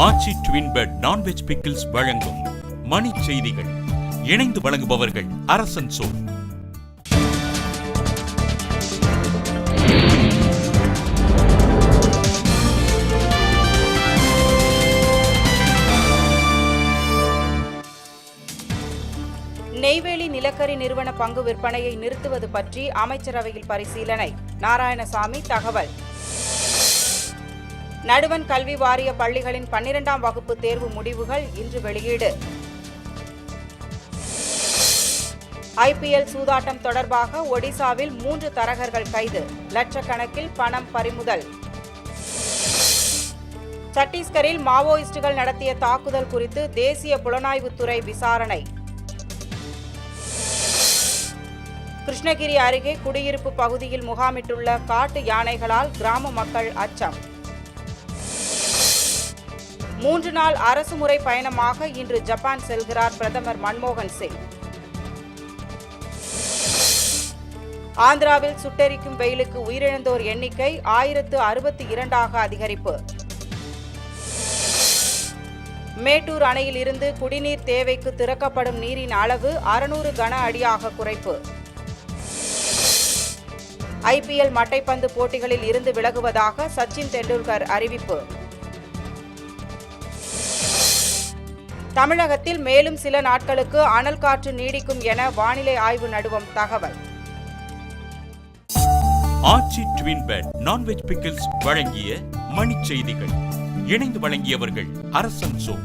ஆச்சி twin bed non veg pickles வழங்கும் மணி செய்திகள். இணைந்து வழங்குபவர்கள் அரசன் சோ. நெய்வேலி நிலக்கரி நிறுவன பங்கு விற்பனையை நிறுத்துவது பற்றி அமைச்சரவையில் பரிசீலனை. நாராயணசாமி தகவல். நடுவண் கல்வி வாரிய பள்ளிகளின் 12ஆம் வகுப்பு தேர்வு முடிவுகள் இன்று வெளியீடு. IPL சூதாட்டம் தொடர்பாக ஒடிசாவில் 3 தரகர்கள் கைது. லட்சக்கணக்கில் பணம் பறிமுதல். சத்தீஸ்கரில் மாவோயிஸ்டுகள் நடத்திய தாக்குதல் குறித்து தேசிய புலனாய்வுத்துறை விசாரணை. கிருஷ்ணகிரி அருகே குடியிருப்பு பகுதியில் முகாமிட்டுள்ள காட்டு யானைகளால் கிராம மக்கள் அச்சம். 3 நாள் அரசுமுறை பயணமாக இன்று ஜப்பான் செல்கிறார் பிரதமர் மன்மோகன் சிங். ஆந்திராவில் சுட்டெரிக்கும் வெயிலுக்கு உயிரிழந்தோர் எண்ணிக்கை 1062ஆக அதிகரிப்பு. மேட்டூர் அணையில் இருந்து குடிநீர் தேவைக்கு திறக்கப்படும் நீரின் அளவு 600 கன அடியாக குறைப்பு. IPL மட்டைப்பந்து போட்டிகளில் இருந்து விலகுவதாக சச்சின் டெண்டுல்கர் அறிவிப்பு. தமிழகத்தில் மேலும் சில நாட்களுக்கு அனல் காற்று நீடிக்கும் என வானிலை ஆய்வு நடுவம் தகவல். ஆச்சி ட்வின் பெட் நான்வெஜ் பிக்கிள்ஸ் வழங்கிய மணி செய்திகள். இணைந்து வழங்கியவர்கள் அரசன் சோ.